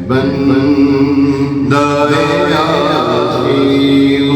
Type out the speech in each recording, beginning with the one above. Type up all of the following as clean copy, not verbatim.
بندہ یاسین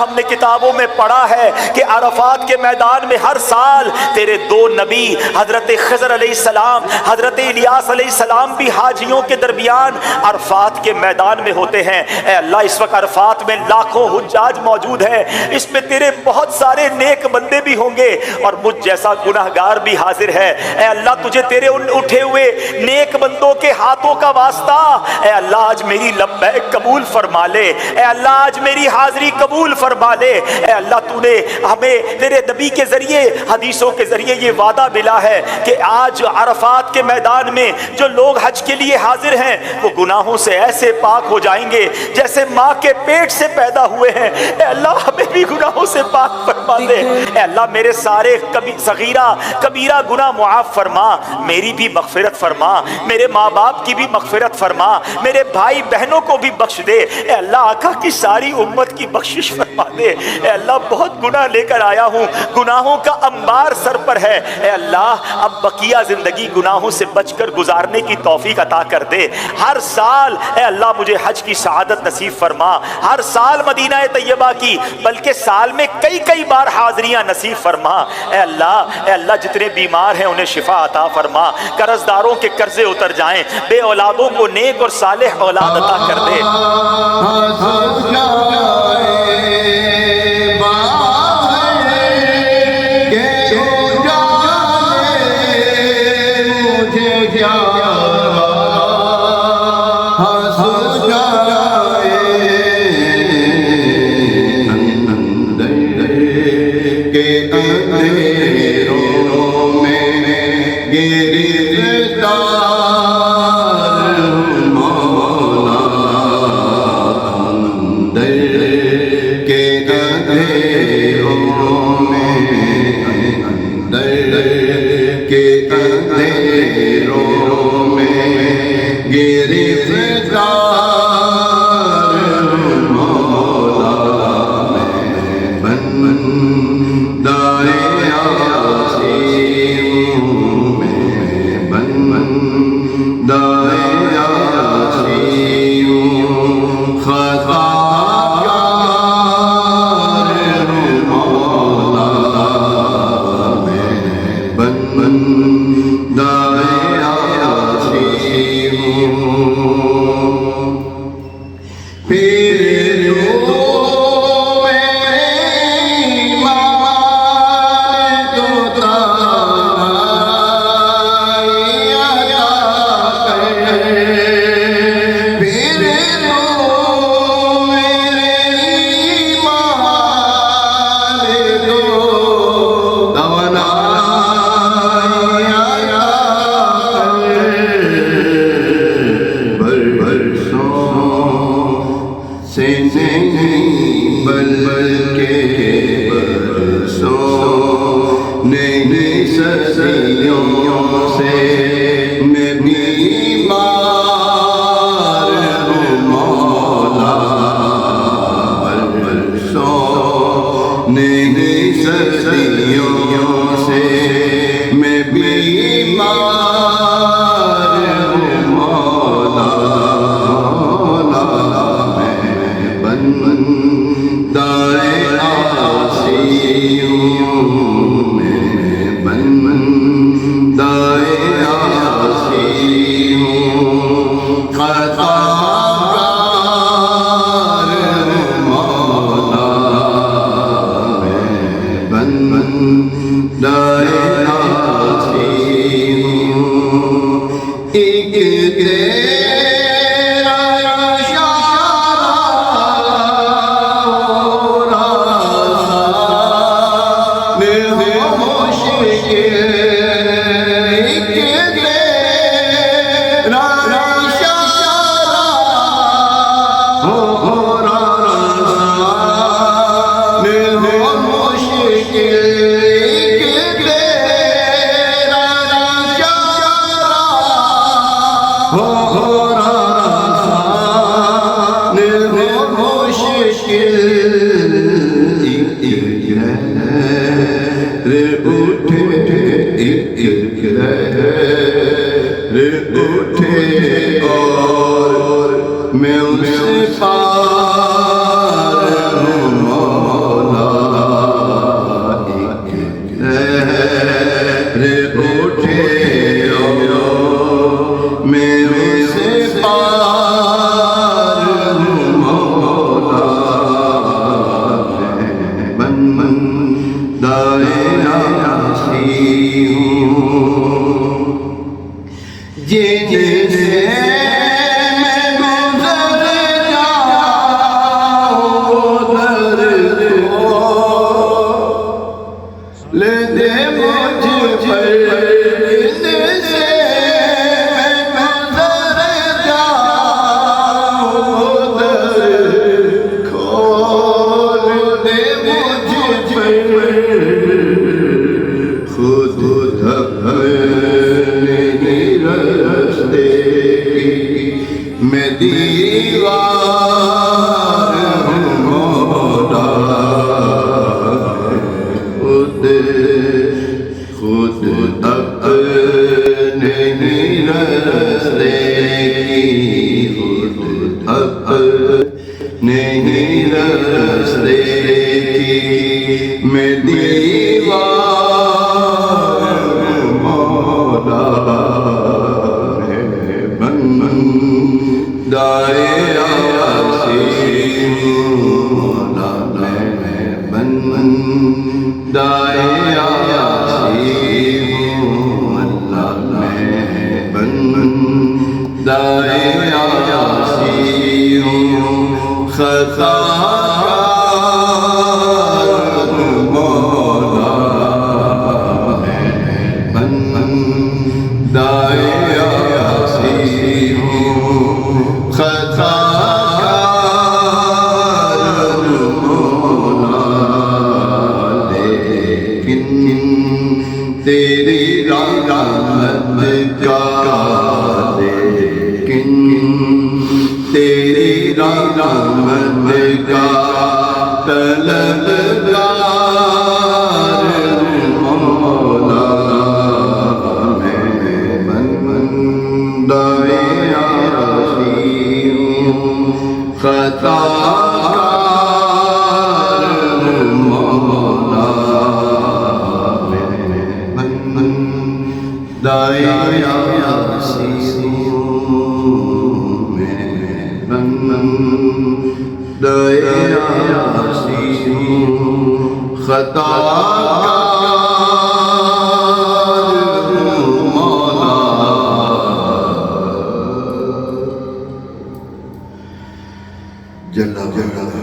ہم نے کتابوں میں پڑھا ہے کہ عرفات کے میدان میں ہر سال تیرے دو نبی حضرت خضر علیہ السلام حضرت الیاس علیہ السلام بھی حاجیوں کے درمیان عرفات کے میدان میں ہوتے ہیں۔ اے اللہ اس وقت عرفات میں لاکھوں حجاج موجود ہیں، اس میں تیرے بہت سارے نیک بندے بھی ہوں گے اور مجھ جیسا گناہگار بھی حاضر ہے۔ اے اللہ تجھے تیرے ان اٹھے ہوئے نیک بندوں کے ہاتھوں کا واسطہ، اے اللہ آج میری لبیک قبول فرما لے، اے اللہ آج میری حاضری قبول فرما لے۔ اے اللہ تو نے ہمیں تیرے نبی کے ذریعے حدیثوں کے ذریعے یہ وعدہ ملا ہے کہ آج عرفات کے میدان میں جو لوگ حج کے لیے حاضر ہیں وہ گناہوں سے ایسے پاک ہو جائیں گے جیسے ماں کے پیٹ سے پیدا ہوئے ہیں۔ اے اللہ ہمیں بھی گناہوں سے پاک فرما دے۔ اے اللہ میرے سارے صغیرہ کبیرہ گناہ معاف فرما، میری بھی مغفرت فرما، میرے ماں باپ کی بھی مغفرت فرما، میرے بھائی بہنوں کو بھی بخش دے۔ اے اللہ آقا کی ساری امت کی بخشش فرما دے۔ اے اللہ بہت گناہ لے کر آیا ہوں، گناہوں کا انبار سر پر ہے۔ اے اللہ اب بقیہ زندگی گناہوں سے بچ کر گزارنے کی توفیق عطا کر دے۔ ہر سال اے اللہ مجھے حج کی سعادت نصیب فرما، ہر سال مدینہ طیبہ کی بلکہ سال میں کئی بار حاضریاں نصیب فرما۔ اے اللہ جتنے بیمار ہیں انہیں شفا عطا فرما، قرض داروں کے قرضے اتر جائیں، بے اولادوں کو نیک اور صالح اولاد عطا کر دے۔ بن اٹھے اور میں ان سے پار ہوں مولا، اٹھے اور میں ان سے پار ہوں مولا، بندہ عاصی ہوں جن سے میں گزر جاؤں در کو لے دے مجھ پر، جن سے میں گزر جاؤں در کھول دے مجھ پر، خود اپنے رستے میں دیوار ہوں مولا، خود اپنے رستے خود اپنے رستے کی میں دیوار مولا، بندہ عاصی مولا، میں بندہ عاصی ہوں اللہ، میں بندہ عاصی ہوں خطا کار مولا، میں بندہ عاصی ہوں خطا کار مولا، لیکن تیری رحمت کا، لیکن تیری رحمت کا طلبگار مولا، میں بندہ عاصی ہوں خطا کار مولا، میں بندہ عاصی ہوں، میں بندہ عاصی ہوں خطا کار مولا، جل جلالہ